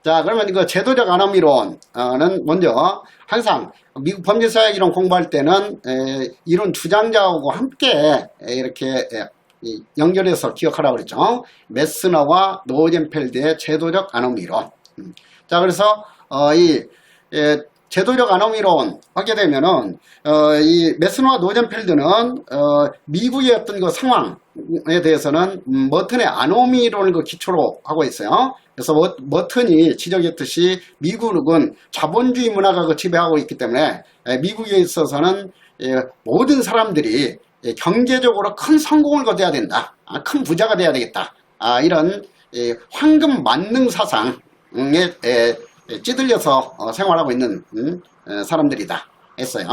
자, 그러면 이거 제도적 안엄이론은 먼저 항상 미국 범죄사회이론 공부할 때는 이론 주장자하고 함께 이렇게 연결해서 기억하라고 그랬죠. 메스너와 노젠펠드의 제도적 안엄이론. 자, 그래서 이 제도적 안엄이론 하게 되면은 이 메스너와 노젠펠드는 미국의 어떤 그 상황에 대해서는 머튼의 안엄이론을 그 기초로 하고 있어요. 그래서 머튼이 지적했듯이 미국은 자본주의 문화가 그 지배하고 있기 때문에 미국에 있어서는 모든 사람들이 경제적으로 큰 성공을 거둬야 된다. 큰 부자가 돼야 되겠다. 이런 황금 만능 사상에 찌들려서 생활하고 있는 사람들이다 했어요.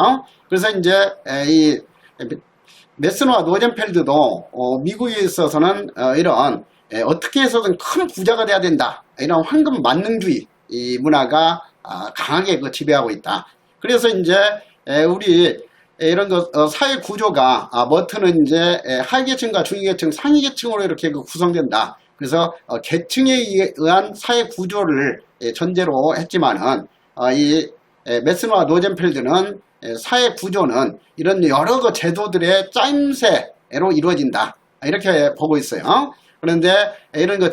그래서 이제 이 메스너와 노젠펠드도 미국에 있어서는 이런 어떻게 해서든 큰 부자가 돼야 된다. 이런 황금 만능주의 이 문화가 강하게 그 지배하고 있다. 그래서 이제 우리 이런 거 사회 구조가 머튼은 이제 하위계층과 중위계층, 상위계층으로 이렇게 그 구성된다. 그래서 계층에 의한 사회 구조를 전제로 했지만은 이 메스너와 노젠펠드는 사회 구조는 이런 여러 그 제도들의 짜임새로 이루어진다. 이렇게 보고 있어요. 그런데 이런 그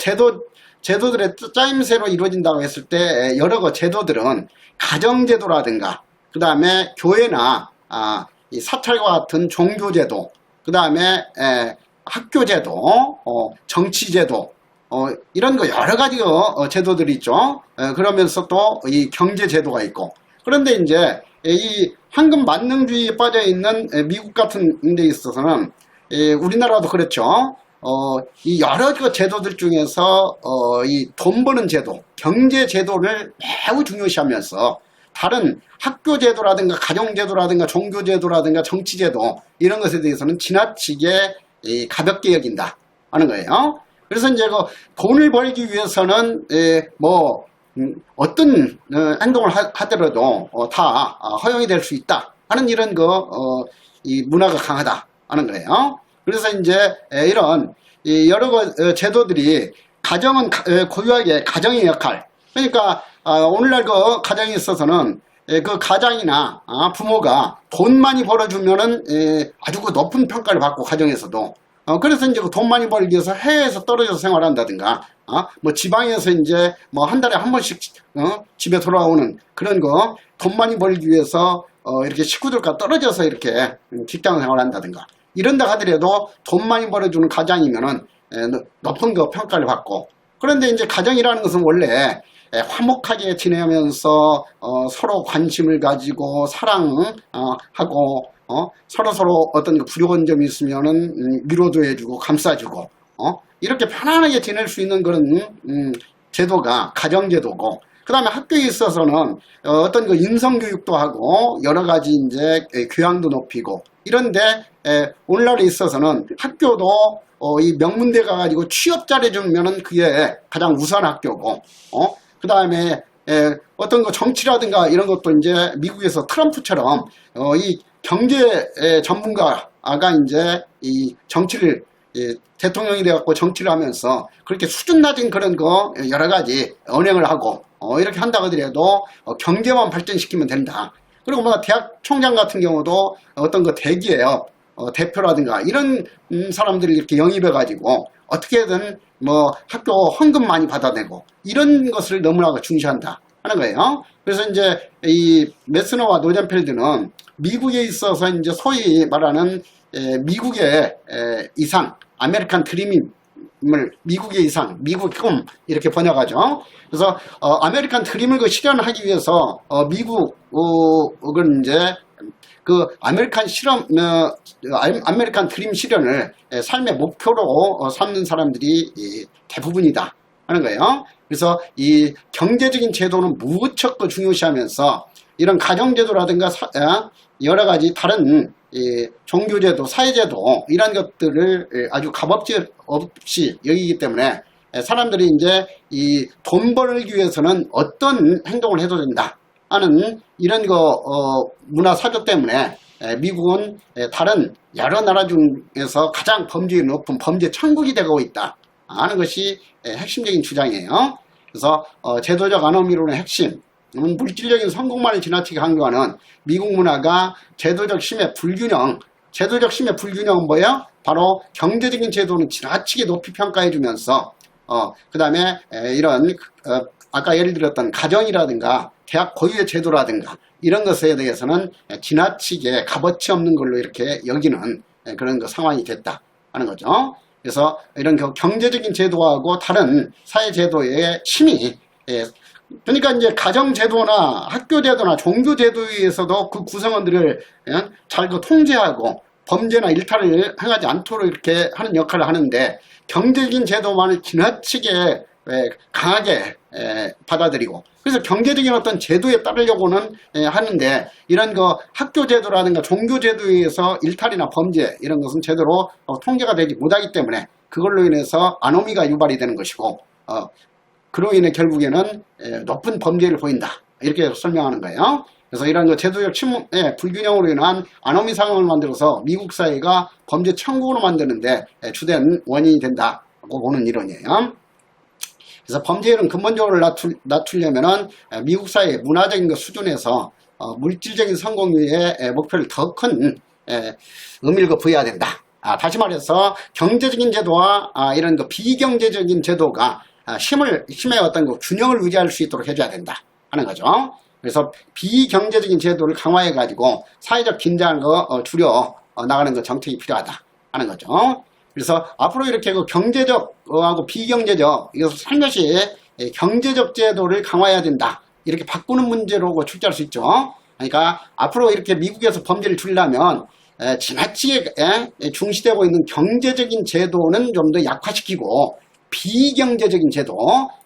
제도들의 짜임새로 이루어진다고 했을 때 여러 그 제도들은 가정제도라든가 그 다음에 교회나 이 사찰과 같은 종교제도, 그 다음에 학교제도, 정치제도, 이런 거 여러 가지 제도들이 있죠. 그러면서 또 이 경제제도가 있고. 그런데 이제 이 황금 만능주의에 빠져 있는 미국 같은 데 있어서는 우리나라도 그렇죠. 이 여러 그 제도들 중에서 이 돈 버는 제도, 경제 제도를 매우 중요시하면서 다른 학교 제도라든가 가정 제도라든가 종교 제도라든가 정치 제도 이런 것에 대해서는 지나치게 가볍게 여긴다 하는 거예요. 그래서 이제 그 돈을 벌기 위해서는 뭐 어떤 행동을 하더라도 다 허용이 될 수 있다 하는 이런 이 문화가 강하다 하는 거예요. 그래서 이제 이런 여러 제도들이 가정은 고유하게 가정의 역할, 그러니까 오늘날 그 가정에 있어서는 그 가장이나 부모가 돈 많이 벌어주면은 아주 그 높은 평가를 받고 가정에서도 그래서 이제 그 돈 많이 벌기 위해서 해외에서 떨어져서 생활한다든가 뭐 지방에서 이제 뭐 한 달에 한 번씩 집에 돌아오는 그런 거 돈 많이 벌기 위해서 이렇게 식구들과 떨어져서 이렇게 직장 생활한다든가 이런다 하더라도 돈 많이 벌어주는 가장이면은 높은 그 평가를 받고, 그런데 이제 가정이라는 것은 원래 화목하게 지내면서 서로 관심을 가지고 사랑하고 서로 어떤 부족한 점이 있으면은 위로도 해주고 감싸주고 이렇게 편안하게 지낼 수 있는 그런 제도가 가정제도고, 그 다음에 학교에 있어서는 어떤 그 인성교육도 하고 여러 가지 이제 교양도 높이고 이런데 오늘날에 있어서는 학교도 이 명문대 가가지고 취업 잘해주면은 그게 가장 우수한 학교고 그 다음에 어떤 거 정치라든가 이런 것도 이제 미국에서 트럼프처럼 이 경제 전문가가 이제 이 정치를 대통령이 돼갖고 정치를 하면서 그렇게 수준 낮은 그런 거 여러 가지 언행을 하고 이렇게 한다고 하더라도 경제만 발전시키면 된다. 그리고 뭐 대학 총장 같은 경우도 어떤 그 대기업 대표라든가 이런 사람들을 이렇게 영입해가지고 어떻게든 뭐 학교 헌금 많이 받아내고 이런 것을 너무나 중시한다 하는 거예요. 그래서 이제 이 메스너와 노젠펠드는 미국에 있어서 이제 소위 말하는 미국의 이상, 아메리칸 드림을 미국의 이상, 미국의 꿈 이렇게 번역하죠. 그래서 아메리칸 드림을 실현하기 위해서 미국은 이제 그 아메리칸 드림 실현을 삶의 목표로 삼는 사람들이 대부분이다 하는 거예요. 그래서 이 경제적인 제도는 무척 중요시하면서 이런 가정제도라든가 여러 가지 다른 종교제도, 사회제도 이런 것들을 아주 값없이 여기기 때문에 사람들이 이제 이 돈 벌기 위해서는 어떤 행동을 해도 된다 하는 이런 문화 사조 때문에 미국은 다른 여러 나라 중에서 가장 범죄율이 높은 범죄 천국이 되고 있다 하는 것이 핵심적인 주장이에요. 그래서 제도적 아노미론의 핵심 물질적인 성공만을 지나치게 강조하는 미국 문화가 제도적 힘의 불균형은 뭐예요? 바로 경제적인 제도는 지나치게 높이 평가해주면서 그 다음에 이런 아까 예를 들었던 가정이라든가 대학 고유의 제도라든가 이런 것에 대해서는 지나치게 값어치 없는 걸로 이렇게 여기는 그런 상황이 됐다 하는 거죠. 그래서 이런 경제적인 제도하고 다른 사회 제도의 힘이 그러니까 이제 가정 제도나 학교 제도나 종교 제도에서도 그 구성원들을 잘 통제하고 범죄나 일탈을 행하지 않도록 이렇게 하는 역할을 하는데 경제적인 제도만을 지나치게 강하게 받아들이고 그래서 경제적인 어떤 제도에 따르려고는 하는데 이런 학교 제도라든가 종교 제도에서 일탈이나 범죄 이런 것은 제대로 통제가 되지 못하기 때문에 그걸로 인해서 아노미가 유발이 되는 것이고 그로 인해 결국에는 높은 범죄를 보인다 이렇게 설명하는 거예요. 그래서 이런 제도적 불균형으로 인한 아노미 상황을 만들어서 미국 사회가 범죄 천국으로 만드는데 주된 원인이 된다고 보는 이론이에요. 그래서 범죄율은 근본적으로 낮추려면은 미국 사회의 문화적인 수준에서 물질적인 성공률의 목표를 더 큰 의미를 부여해야 된다. 다시 말해서 경제적인 제도와 이런 비경제적인 제도가 힘의 어떤 균형을 유지할 수 있도록 해줘야 된다 하는 거죠. 그래서 비경제적인 제도를 강화해 가지고 사회적 긴장을 줄여 나가는 정책이 필요하다 하는 거죠. 그래서 앞으로 이렇게 경제적하고 비경제적 이것을 살며시 경제적 제도를 강화해야 된다 이렇게 바꾸는 문제로 출제할 수 있죠. 그러니까 앞으로 이렇게 미국에서 범죄를 줄이려면 지나치게 중시되고 있는 경제적인 제도는 좀 더 약화시키고 비경제적인 제도,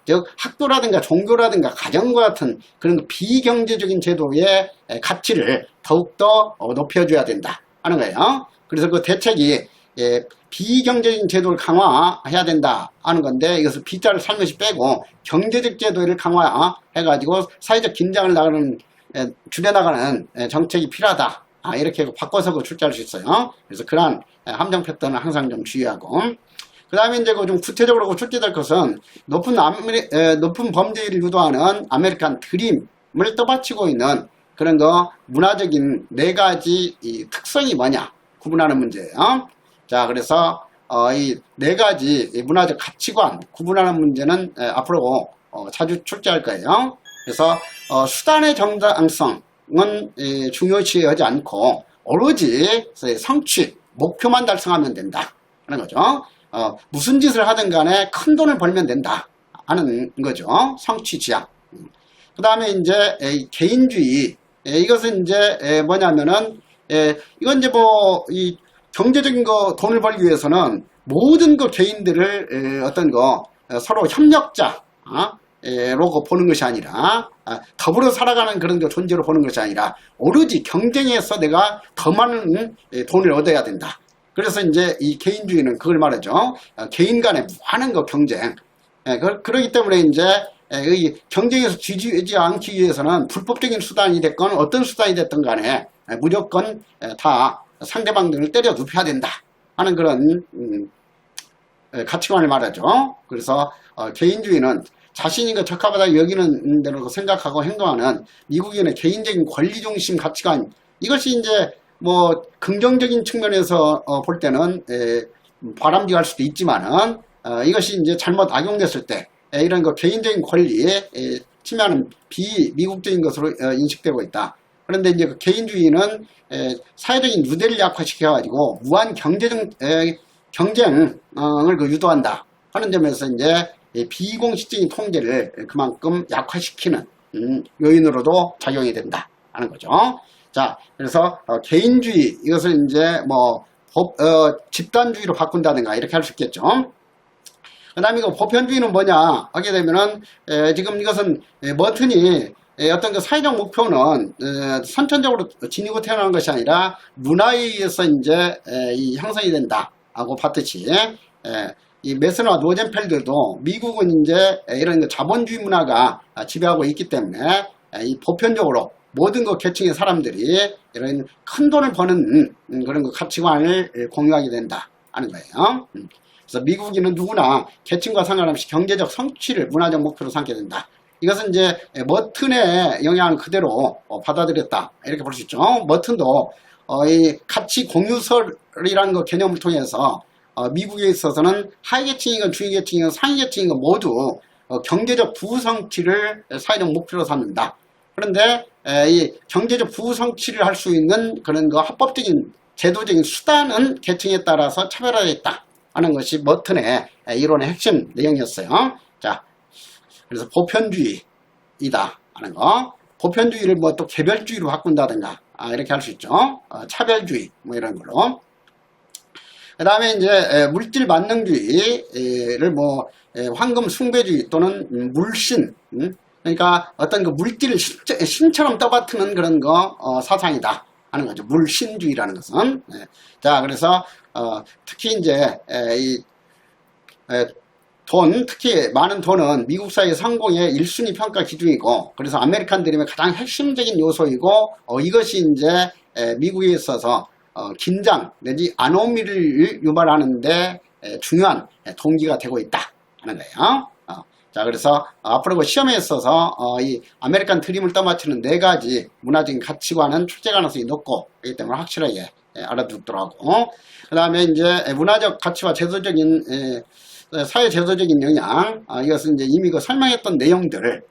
즉 학교라든가 종교라든가 가정과 같은 그런 비경제적인 제도의 가치를 더욱더 높여줘야 된다 하는 거예요. 그래서 그 대책이 비경제적인 제도를 강화해야 된다 하는 건데 이것을 B자를 살며시 빼고 경제적 제도를 강화해가지고 사회적 긴장을 줄여나가는 정책이 필요하다. 이렇게 바꿔서 출제할 수 있어요. 그래서 그러한 함정 패턴을 항상 좀 주의하고 그 다음에 이제 좀 구체적으로 출제될 것은 높은 범죄를 유도하는 아메리칸 드림을 떠받치고 있는 그런 문화적인 4가지 특성이 뭐냐 구분하는 문제예요. 자, 그래서 이 4가지 문화적 가치관 구분하는 문제는 앞으로 자주 출제할 거예요. 그래서 수단의 정당성은 중요시하지 않고 오로지 성취, 목표만 달성하면 된다 하는 거죠. 무슨 짓을 하든 간에 큰 돈을 벌면 된다 하는 거죠. 성취지향. 그 다음에 이제 개인주의. 이것은 이제 뭐냐면은 이건 이제 이 경제적인 돈을 벌기 위해서는 모든 개인들을 어떤 서로 협력자 로 보는 것이 아니라 더불어 살아가는 그런 존재로 보는 것이 아니라 오로지 경쟁에서 내가 더 많은 돈을 얻어야 된다. 그래서 이제 이 개인주의는 그걸 말하죠. 개인 간의 무한한 경쟁. 그렇기 때문에 이제 이 경쟁에서 지지 않기 위해서는 불법적인 수단이 됐건 어떤 수단이 됐든 간에 무조건 다 상대방들을 때려 눕혀야 된다 하는 그런 가치관을 말하죠. 그래서 개인주의는 자신이 적합하다 여기는 대로 생각하고 행동하는 미국인의 개인적인 권리중심 가치관 이것이 이제 긍정적인 측면에서 볼 때는 바람직할 수도 있지만은 이것이 이제 잘못 악용됐을 때 이런 개인적인 권리에 침해하는 비미국적인 것으로 인식되고 있다. 그런데 이제 개인주의는 사회적인 유대를 약화시켜가지고 무한 경쟁을 유도한다 하는 점에서 이제 비공식적인 통제를 그만큼 약화시키는 요인으로도 작용이 된다 하는 거죠. 자, 그래서 개인주의 이것을 이제 집단주의로 바꾼다든가 이렇게 할 수 있겠죠. 그 다음에 보편주의는 뭐냐 하게 되면은 지금 이것은 머튼이 어떤 사회적 목표는 선천적으로 지니고 태어나는 것이 아니라 문화에 의해서 이제 형성이 된다 하고 봤듯이 이 메스너와 노젠펠들도 미국은 이제 이런 자본주의 문화가 지배하고 있기 때문에 이 보편적으로 모든 계층의 사람들이 이런 큰 돈을 버는 그런 가치관을 공유하게 된다 하는 거예요. 그래서 미국인은 누구나 계층과 상관없이 경제적 성취를 문화적 목표로 삼게 된다. 이것은 이제 머튼의 영향을 그대로 받아들였다. 이렇게 볼 수 있죠. 머튼도 이 가치 공유설이라는 그 개념을 통해서 미국에 있어서는 하위계층이건 중위계층이건 상위계층이건 모두 경제적 부성취를 사회적 목표로 삼는다. 그런데 이 경제적 부성취를 할 수 있는 그런 거 합법적인 제도적인 수단은 계층에 따라서 차별화되어 있다 하는 것이 머튼의 이론의 핵심 내용이었어요. 자, 그래서 보편주의이다 하는 거. 보편주의를 뭐 또 개별주의로 바꾼다든가 이렇게 할 수 있죠. 차별주의 뭐 이런 걸로. 그 다음에 이제 물질 만능주의를 뭐 황금 숭배주의 또는 물신, 그러니까 어떤 그 물질을 신처럼 떠받드는 그런 거 사상이다 하는 거죠. 물신주의라는 것은. 자, 그래서 특히 이제 특히 많은 돈은 미국 사회의 성공의 1순위 평가 기준이고, 그래서 아메리칸 드림의 가장 핵심적인 요소이고, 이것이 이제 미국에 있어서 긴장 내지 아노미를 유발하는데 중요한 동기가 되고 있다 하는 거예요. 자, 그래서 앞으로 그 시험에 있어서 이 아메리칸 드림을 떠받치는 4가지 문화적인 가치관은 출제 가능성이 높고, 그렇기 때문에 확실하게 알아두도록 하고, 그 다음에 이제 문화적 가치와 제도적인 사회 제도적인 영향, 이것은 이제 이미 그 설명했던 내용들이에요.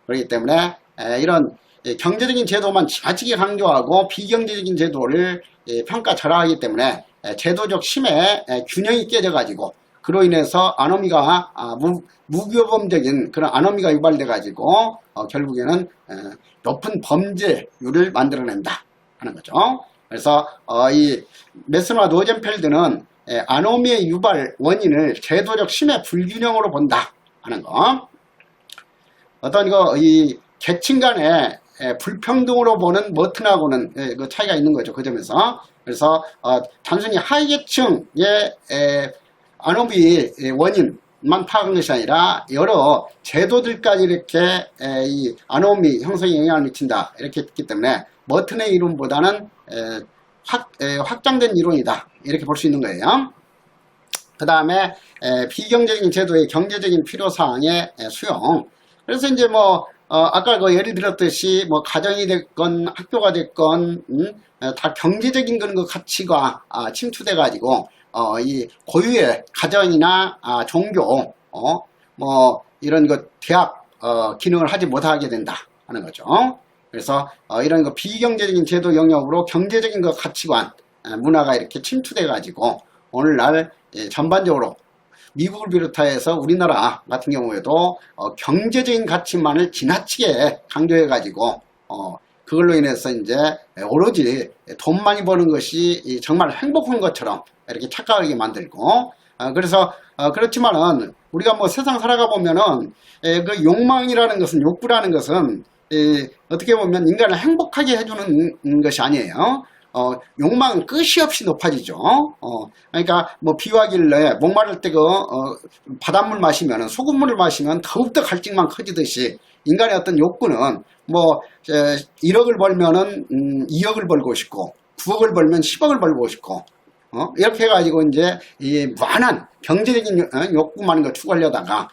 그렇기 때문에 이런 경제적인 제도만 지나치게 강조하고 비경제적인 제도를 평가절하하기 때문에 제도적 힘의 균형이 깨져가지고, 그로 인해서 아노미가 무교범적인 그런 아노미가 유발돼 가지고 결국에는 높은 범죄율을 만들어낸다 하는 거죠. 그래서 이 메스너와 노젠펠드는 아노미의 유발 원인을 제도적 힘의 불균형으로 본다 하는 거. 어떤 이 계층 간의 불평등으로 보는 머튼하고는 그 차이가 있는 거죠. 그 점에서. 그래서 단순히 하위계층의 아노미 원인만 파악한 것이 아니라 여러 제도들까지 이렇게 이 아노미 형성에 영향을 미친다 이렇게 했기 때문에 머튼의 이론보다는 확장된 이론이다 이렇게 볼 수 있는 거예요. 그 다음에 비경제적인 제도의 경제적인 필요사항의 수용. 그래서 이제 뭐 아까 그 예를 들었듯이 뭐 가정이 됐건 학교가 됐건 다 경제적인 그런 그 가치가 침투돼 가지고 이 고유의 가정이나 종교 뭐 이런 그 대학 기능을 하지 못하게 된다 하는 거죠. 그래서 이런 그 비경제적인 제도 영역으로 경제적인 그 가치관 문화가 이렇게 침투돼 가지고 오늘날 전반적으로 미국을 비롯해서 우리나라 같은 경우에도 경제적인 가치만을 지나치게 강조해 가지고 그걸로 인해서 이제 오로지 돈 많이 버는 것이 정말 행복한 것처럼 이렇게 착각하게 만들고, 그래서 그렇지만은 우리가 뭐 세상 살아가 보면은 그 욕망이라는 것은, 욕구라는 것은 어떻게 보면 인간을 행복하게 해주는 것이 아니에요. 욕망은 끝이 없이 높아지죠. 그러니까 뭐 비와길래 목마를 때 그 바닷물 마시면, 소금물을 마시면 더욱더 갈증만 커지듯이 인간의 어떤 욕구는 뭐 1억을 벌면은 2억을 벌고 싶고 9억을 벌면 10억을 벌고 싶고 이렇게 해가지고 이제 이 무한한 경제적인 욕구만 거 추구하려다가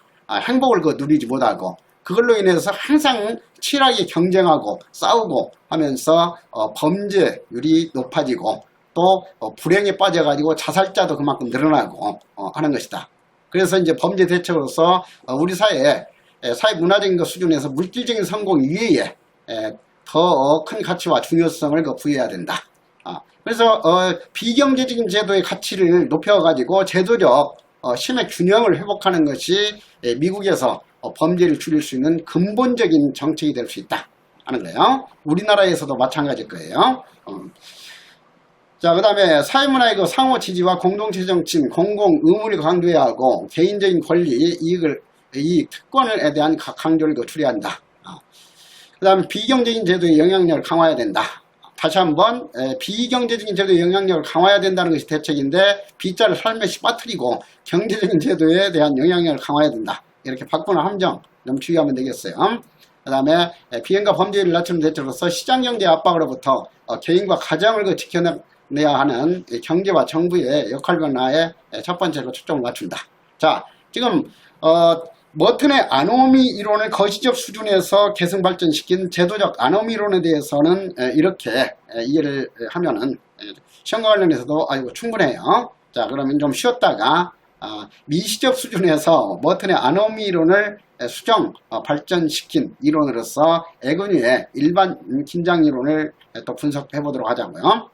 행복을 누리지 못하고, 그걸로 인해서 항상 치열하게 경쟁하고 싸우고 하면서 범죄율이 높아지고 또 불행에 빠져가지고 자살자도 그만큼 늘어나고 하는 것이다. 그래서 이제 범죄 대책으로서 우리 사회 문화적인 것 수준에서 물질적인 성공 이외에 더 큰 가치와 중요성을 부여해야 된다. 그래서 비경제적인 제도의 가치를 높여가지고 제도적 힘의 균형을 회복하는 것이 미국에서 범죄를 줄일 수 있는 근본적인 정책이 될 수 있다 하는 거예요. 우리나라에서도 마찬가지일 거예요. 자, 그 다음에 사회문화의 그 상호 지지와 공동체 정신, 공공 의무를 강조해야 하고 개인적인 권리, 이익, 특권에 대한 강조를 추리한다. 그 다음에 비경제적인 제도의 영향력을 강화해야 된다. 다시 한번 비경제적인 제도의 영향력을 강화해야 된다는 것이 대책인데, B자를 살며시 빠뜨리고 경제적인 제도에 대한 영향력을 강화해야 된다. 이렇게 바꾸는 함정 좀 주의하면 되겠어요. 그 다음에 비행과 범죄율을 낮추는 대책으로서 시장경제 압박으로부터 개인과 가정을 지켜내는 내야 하는 이 경제와 정부의 역할 변화에 첫 번째로 초점을 맞춘다. 자, 지금 머튼의 아노미 이론을 거시적 수준에서 계승 발전시킨 제도적 아노미 이론에 대해서는 이렇게 이해를 하면은 시험과 관련해서도 아이고 충분해요. 자, 그러면 좀 쉬었다가 미시적 수준에서 머튼의 아노미 이론을 수정 발전시킨 이론으로서 에그뉴의 일반 긴장 이론을 또 분석해 보도록 하자고요.